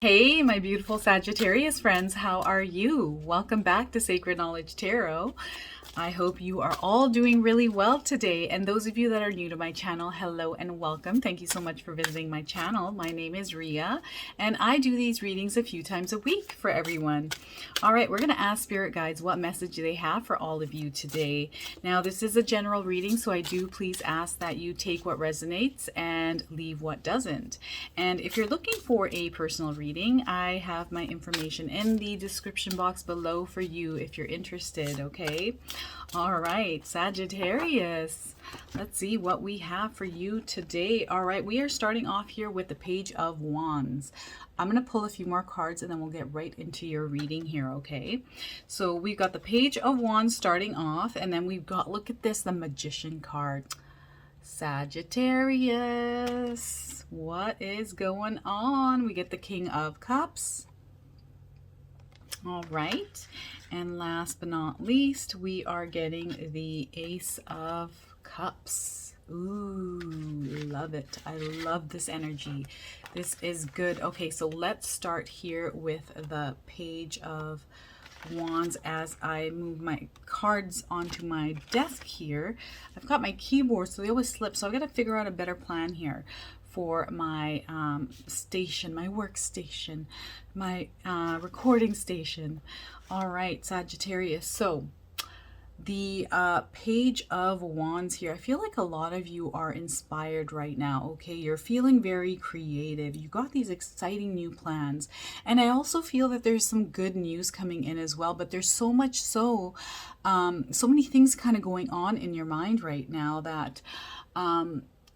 Hey, my beautiful Sagittarius friends, how are you? Welcome back to Sacred Knowledge Tarot. I hope you are all doing really well today. And those of you that are new to my channel, hello and welcome. Thank you so much for visiting my channel. My name is Ria, and I do these readings a few times a week for everyone. All right, we're going to ask spirit guides what message they have for all of you today. Now, this is a general reading, so I do please ask that you take what resonates and leave what doesn't. And if you're looking for a personal reading, I have my information in the description box below for you if you're interested, okay? All right, Sagittarius, let's see what we have for you today. All right, we are starting off here with the Page of Wands. I'm going to pull a few more cards and then we'll get right into your reading here, okay? So we've got the Page of Wands starting off, and then we've got, look at this, the Magician card. Sagittarius, what is going on? We get the King of Cups. All right, and last but not least, we are getting the Ace of Cups. Ooh, love it. I love this energy. This is good. Okay, so let's start here with the Page of Wands as I move my cards onto my desk here. I've got my keyboard, so they always slip, so I've got to figure out a better plan here for my station, my workstation, my recording station. All right, Sagittarius. So the Page of Wands here, I feel like a lot of you are inspired right now, okay? You're feeling very creative. You got these exciting new plans. And I also feel that there's some good news coming in as well, but there's so much so many things kind of going on in your mind right now that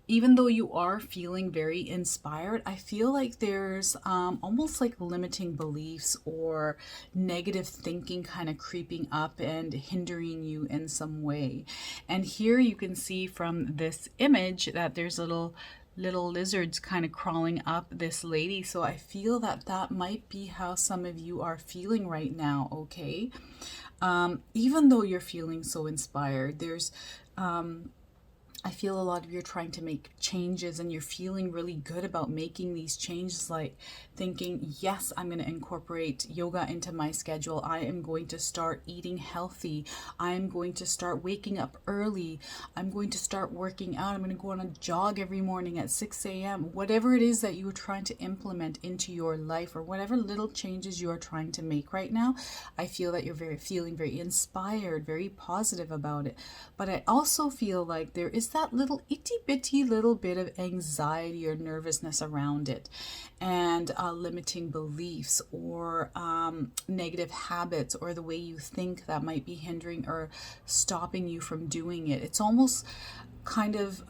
even though you are feeling very inspired, I feel like there's almost like limiting beliefs or negative thinking kind of creeping up and hindering you in some way. And here you can see from this image that there's little lizards kind of crawling up this lady. So I feel that that might be how some of you are feeling right now, okay? Even though you're feeling so inspired, there's I feel a lot of you are trying to make changes and you're feeling really good about making these changes, like thinking, yes, I'm going to incorporate yoga into my schedule. I am going to start eating healthy. I am going to start waking up early. I'm going to start working out. I'm going to go on a jog every morning at 6 a.m. Whatever it is that you are trying to implement into your life, or whatever little changes you are trying to make right now, I feel that you're feeling very inspired, very positive about it. But I also feel like there is that little itty bitty little bit of anxiety or nervousness around it, and limiting beliefs or negative habits or the way you think that might be hindering or stopping you from doing it. It's almost kind of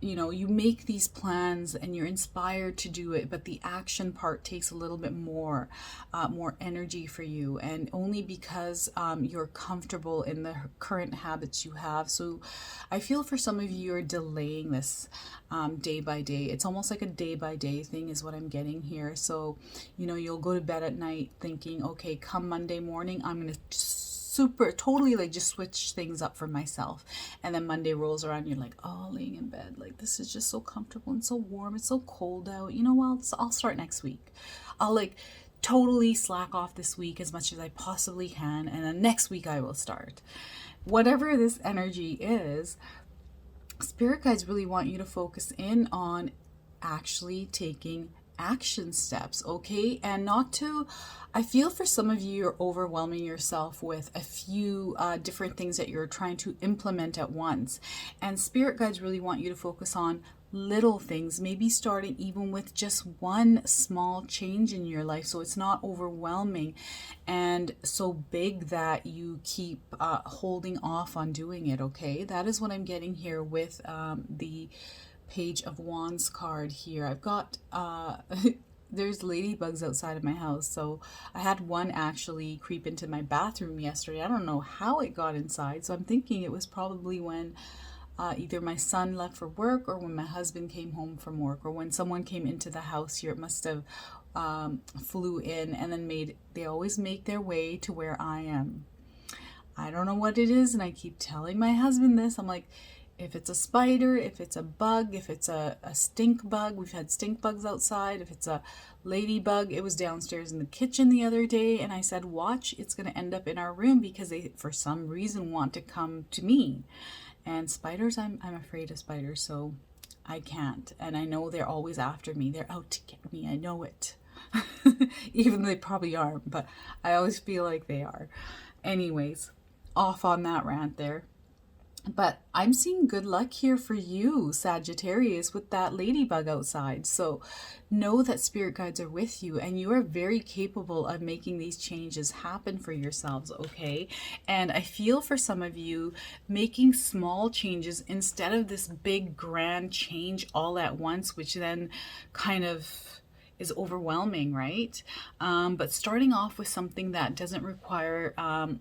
you know, you make these plans and you're inspired to do it, but the action part takes a little bit more energy for you, and only because you're comfortable in the current habits you have. So I feel for some of you, you're delaying this day by day. It's almost like a day by day thing is what I'm getting here. So, you know, you'll go to bed at night thinking, okay, come Monday morning, I'm going to totally like just switch things up for myself. And then Monday rolls around, you're like, oh, laying in bed, like this is just so comfortable and so warm, it's so cold out, you know, well, I'll start next week. I'll like totally slack off this week as much as I possibly can, and then next week I will start. Whatever this energy is, spirit guides really want you to focus in on actually taking action steps, okay? And not to, I feel for some of you, you're overwhelming yourself with a few different things that you're trying to implement at once. And spirit guides really want you to focus on little things, maybe starting even with just one small change in your life, so it's not overwhelming and so big that you keep holding off on doing it, okay? That is what I'm getting here with the Page of Wands card here. I've got there's ladybugs outside of my house, so I had one actually creep into my bathroom yesterday. I don't know how it got inside, so I'm thinking it was probably when either my son left for work or when my husband came home from work, or when someone came into the house here. It must have flew in and then they always make their way to where I am. I don't know what it is, and I keep telling my husband this. I'm like, If it's a spider, if it's a bug, if it's a stink bug, we've had stink bugs outside. If it's a ladybug, it was downstairs in the kitchen the other day, and I said, watch, it's going to end up in our room because they, for some reason, want to come to me. And spiders, I'm afraid of spiders, so I can't. And I know they're always after me. They're out to get me. I know it. Even though they probably aren't, but I always feel like they are. Anyways, off on that rant there. But I'm seeing good luck here for you, Sagittarius, with that ladybug outside. So know that spirit guides are with you, and you are very capable of making these changes happen for yourselves, okay? And I feel for some of you, making small changes instead of this big grand change all at once, which then kind of is overwhelming, right? But starting off with something that doesn't require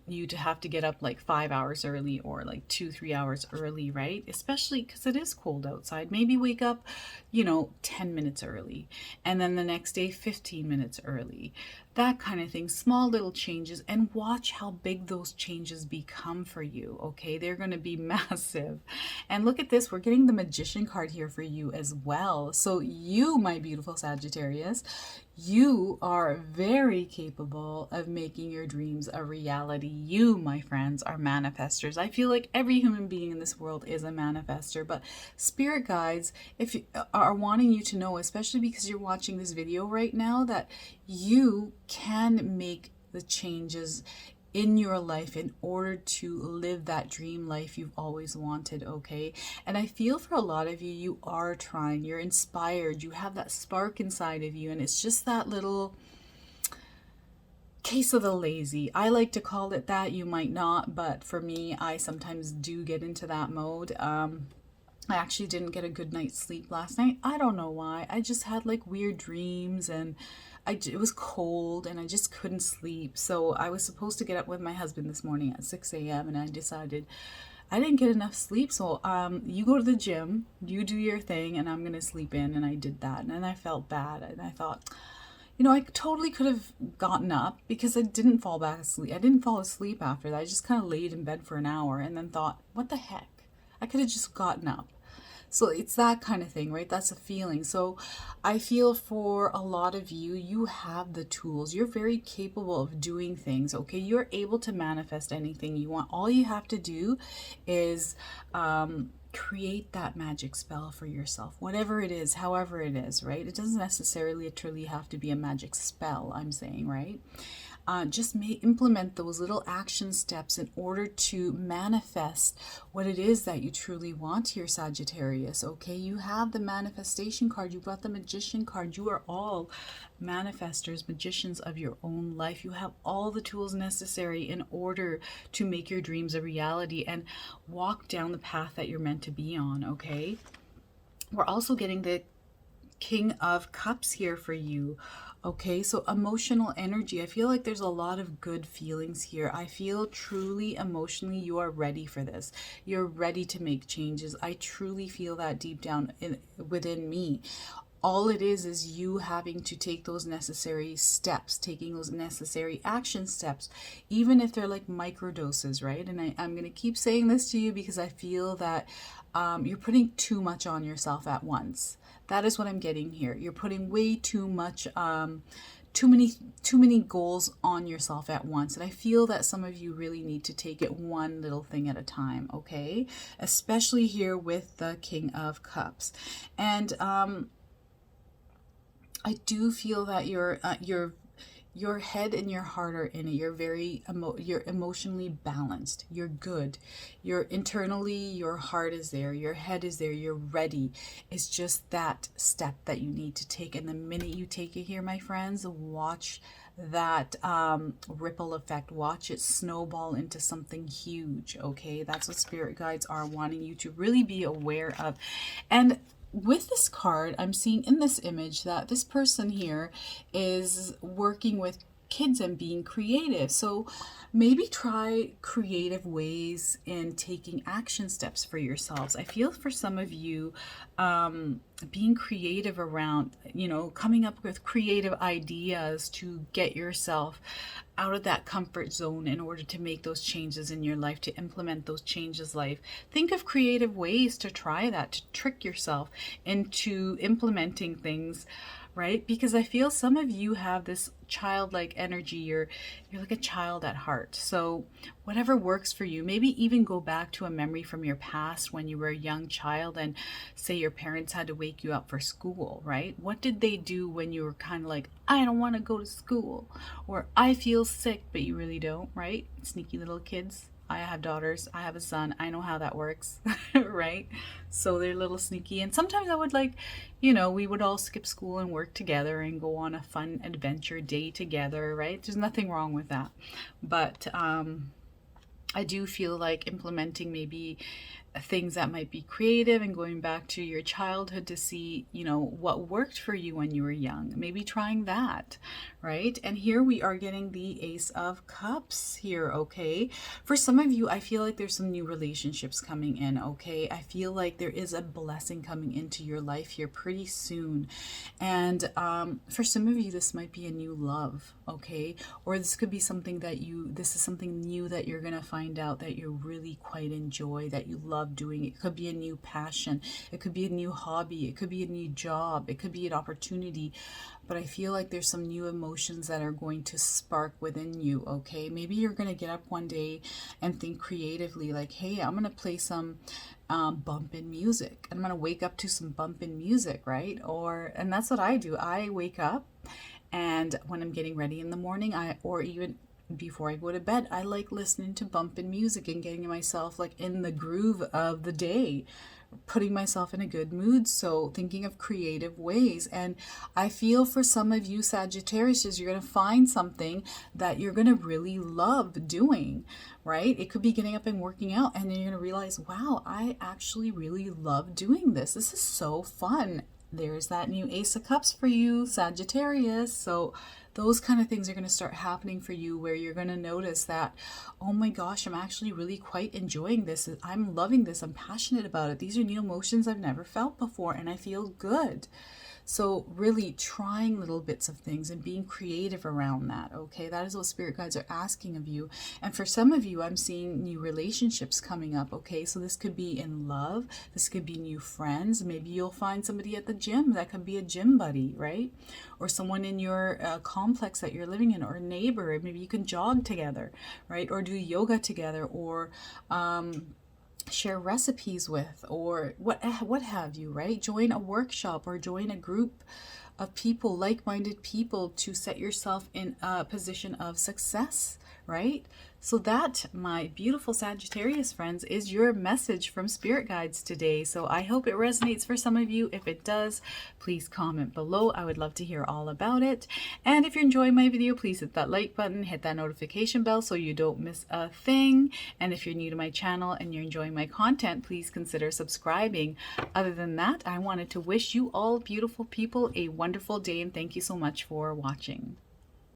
you to have to get up like 5 hours early or like 2-3 hours early, right? Especially because it is cold outside. Maybe wake up, 10 minutes early, and then the next day 15 minutes early. That kind of thing. Small little changes, and watch how big those changes become for you, okay? They're going to be massive. And look at this, we're getting the Magician card here for you as well. So you, my beautiful Sagittarius, you are very capable of making your dreams a reality. You, my friends, are manifestors. I feel like every human being in this world is a manifester, but spirit guides, if you are wanting you to know, especially because you're watching this video right now, that you can make the changes in your life in order to live that dream life you've always wanted, okay? And I feel for a lot of you, you are trying, you're inspired, you have that spark inside of you, and it's just that little case of the lazy. I like to call it that. You might not, but for me, I sometimes do get into that mode. I actually didn't get a good night's sleep last night. I don't know why. I just had like weird dreams, and it was cold and I just couldn't sleep. So I was supposed to get up with my husband this morning at 6 a.m. and I decided I didn't get enough sleep. So you go to the gym, you do your thing, and I'm going to sleep in. And I did that. And then I felt bad. And I thought, I totally could have gotten up because I didn't fall back asleep. I didn't fall asleep after that. I just kind of laid in bed for an hour and then thought, what the heck? I could have just gotten up. So it's that kind of thing, right? That's a feeling. So I feel for a lot of you, you have the tools. You're very capable of doing things, okay? You're able to manifest anything you want. All you have to do is create that magic spell for yourself, whatever it is, however it is, right? It doesn't necessarily truly have to be a magic spell, I'm saying, right? Just implement those little action steps in order to manifest what it is that you truly want here, Sagittarius, okay? You have the manifestation card. You've got the Magician card. You are all manifestors, magicians of your own life. You have all the tools necessary in order to make your dreams a reality and walk down the path that you're meant to be on, okay? We're also getting the King of Cups here for you. Okay, so emotional energy. I feel like there's a lot of good feelings here. I feel truly emotionally you are ready for this. You're ready to make changes. I truly feel that deep down within me. All it is you having to take those necessary steps, taking those necessary action steps, even if they're like micro doses, right? And I'm going to keep saying this to you because I feel that you're putting too much on yourself at once. That is what I'm getting here. You're putting way too much, too many goals on yourself at once. And I feel that some of you really need to take it one little thing at a time, okay? Especially here with the King of Cups. And I do feel that your head and your heart are in it. You're very you're emotionally balanced. You're good. You're internally, your heart is there. Your head is there. You're ready. It's just that step that you need to take. And the minute you take it here, my friends, watch that ripple effect. Watch it snowball into something huge, okay? That's what spirit guides are wanting you to really be aware of. And with this card, I'm seeing in this image that this person here is working with kids and being creative. So maybe try creative ways in taking action steps for yourselves. I feel for some of you, being creative around, coming up with creative ideas to get yourself out of that comfort zone in order to make those changes in your life, to implement those changes life. Think of creative ways to try that, to trick yourself into implementing things, right? Because I feel some of you have this childlike energy. You're like a child at heart. So whatever works for you, maybe even go back to a memory from your past when you were a young child and say your parents had to wake you up for school, right? What did they do when you were kind of like, I don't want to go to school, or I feel sick, but you really don't, right? Sneaky little kids. I have daughters, I have a son, I know how that works, right? So they're a little sneaky. And sometimes I would we would all skip school and work together and go on a fun adventure day together, right? There's nothing wrong with that. But I do feel like implementing maybe things that might be creative and going back to your childhood to see, what worked for you when you were young. Maybe trying that, right? And here we are getting the Ace of Cups here, okay? For some of you, I feel like there's some new relationships coming in, okay? I feel like there is a blessing coming into your life here pretty soon. And for some of you, this might be a new love, okay? Or this could be something that this is something new that you're going to find out that you really quite enjoy, that you love doing. It could be a new passion. It could be a new hobby. It could be a new job. It could be an opportunity. But I feel like there's some new emotions that are going to spark within you, okay? Maybe you're going to get up one day and think creatively like, hey, I'm going to play some bumpin' music. I'm going to wake up to some bumpin' music, right? And that's what I do. I wake up, and when I'm getting ready in the morning, or even before I go to bed, I like listening to bumpin' music and getting myself like in the groove of the day, putting myself in a good mood. So thinking of creative ways. And I feel for some of you Sagittarius, you're going to find something that you're going to really love doing, right? It could be getting up and working out, and then you're going to realize, wow, I actually really love doing this. This is so fun. There's that new Ace of Cups for you, Sagittarius. So those kind of things are going to start happening for you, where you're going to notice that, oh my gosh, I'm actually really quite enjoying this. I'm loving this. I'm passionate about it. These are new emotions I've never felt before, and I feel good. So really trying little bits of things and being creative around that, okay? That is what spirit guides are asking of you. And for some of you, I'm seeing new relationships coming up, okay? So this could be in love. This could be new friends. Maybe you'll find somebody at the gym. That could be a gym buddy, right? Or someone in your complex that you're living in, or a neighbor. Maybe you can jog together, right? Or do yoga together, or share recipes with, or what have you, right? Join a workshop or join a group of people, like-minded people, to set yourself in a position of success, right? So that, my beautiful Sagittarius friends, is your message from spirit guides today. So I hope it resonates for some of you. If it does, please comment below. I would love to hear all about it. And if you're enjoying my video, please hit that like button, hit that notification bell so you don't miss a thing. And if you're new to my channel and you're enjoying my content, please consider subscribing. Other than that, I wanted to wish you all beautiful people a wonderful day, and thank you so much for watching.